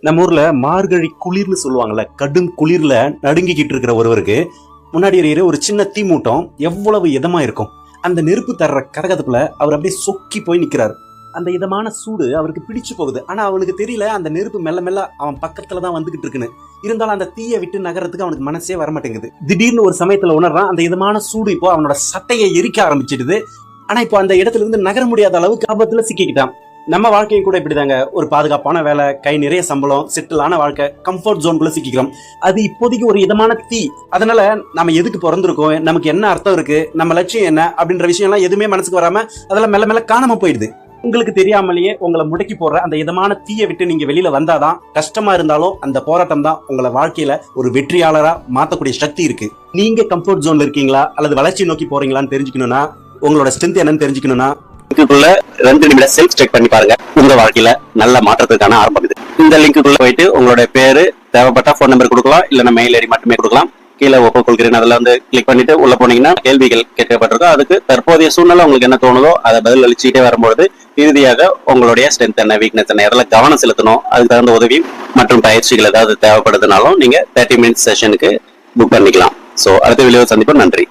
நம்ம ஊர்ல மார்கழி குளிர்னு சொல்லுவாங்கல்ல, கடும் குளிர்ல நடுங்கிக்கிட்டு இருக்கிற ஒருவருக்கு முன்னாடி எறிகிற ஒரு சின்ன தீமூட்டம் எவ்வளவு இதமா இருக்கும். அந்த நெருப்பு தர்ற கரகத்துக்குள்ள அவர் அப்படியே சொக்கி போய் நிக்கிறாரு. அந்த இதமான சூடு அவருக்கு பிடிச்சு போகுது. ஆனா அவனுக்கு தெரியல அந்த நெருப்பு மெல்ல மெல்ல அவன் பக்கத்துலதான் வந்துகிட்டு இருக்குன்னு. இருந்தாலும் அந்த தீயை விட்டு நகரத்துக்கு அவனுக்கு மனசே வரமாட்டேங்குது. திடீர்னு ஒரு சமயத்துல உணர்றான் அந்த இதமான சூடு இப்போ அவனோட சட்டையை எரிக்க ஆரம்பிச்சிடுது. ஆனா இப்போ அந்த இடத்துல இருந்து நகர முடியாத அளவுக்கு ஆபத்துல சிக்கிக்கிட்டான். நம்ம வாழ்க்கையும் கூட இப்படிதாங்க. ஒரு பாதுகாப்பான வேலை, கை நிறைய சம்பளம், செட்டிலான வாழ்க்கை, கம்ஃபர்ட் ஜோன்குள்ள சிக்கிக்கிறோம். அது இப்போதைக்கு ஒரு இதமான தீ. அதனால நம்ம எதுக்கு பிறந்திருக்கோம், நமக்கு என்ன அர்த்தம் இருக்கு, நம்ம லட்சியம் என்ன அப்படின்ற விஷயம் எல்லாம் எதுவுமே மனசுக்கு வராம அதெல்லாம் மெல்ல மெல்ல காணாம போயிடுது. உங்களுக்கு தெரியாமலேயே உங்களை முடக்கி போடுற அந்த இதமான தீயை விட்டு நீங்க வெளியில வந்தாதான், கஷ்டமா இருந்தாலும் அந்த போராட்டம் தான் உங்களை வாழ்க்கையில ஒரு வெற்றியாளரா மாத்தக்கூடிய சக்தி இருக்கு. நீங்க கம்ஃபர்ட் ஜோன்ல இருக்கீங்களா அல்லது வளர்ச்சி நோக்கி போறீங்களான்னு தெரிஞ்சுக்கணும்னா, உங்களோட ஸ்ட்ரென்த் என்னன்னு தெரிஞ்சுக்கணும்னா, லிங்க்குள்ள 2 நிமிடம் செல்ஃப் செக் பண்ணி பாருங்க. உங்க வாழ்க்கையில நல்ல மாற்றத்துக்கான ஆரம்பம் இது. இந்த லிங்க்குள்ள போயிட்டு உங்களுடைய பேரு, தேவைப்பட்ட போன் நம்பர் கொடுக்கலாம், இல்ல மெயில் ஐடி மட்டுமே கொடுக்கலாம். கீழே ஒப்புக்கொள்கிறேன் அதுல கிளிக் பண்ணிட்டு உள்ள போனீங்கன்னா கேள்விகள் கேட்கப்பட்டிருக்கோம். அதுக்கு தற்போதைய சூழ்நிலை உங்களுக்கு என்ன தோணுதோ அதை பதில் அளிச்சுட்டே வரும்போது இறுதியாக உங்களுடைய ஸ்ட்ரென்த் என்ன, வீக்னஸ் என்ன, எதில் கவனம் செலுத்தணும், அதுக்கு தகுந்த உதவி மற்றும் பயிற்சிகள் ஏதாவது தேவைப்படுதுனாலும் நீங்க 30 மினிட்ஸ் செஷனுக்கு புக் பண்ணிக்கலாம். சோ அடுத்த வீடியோ சந்திப்போம். நன்றி.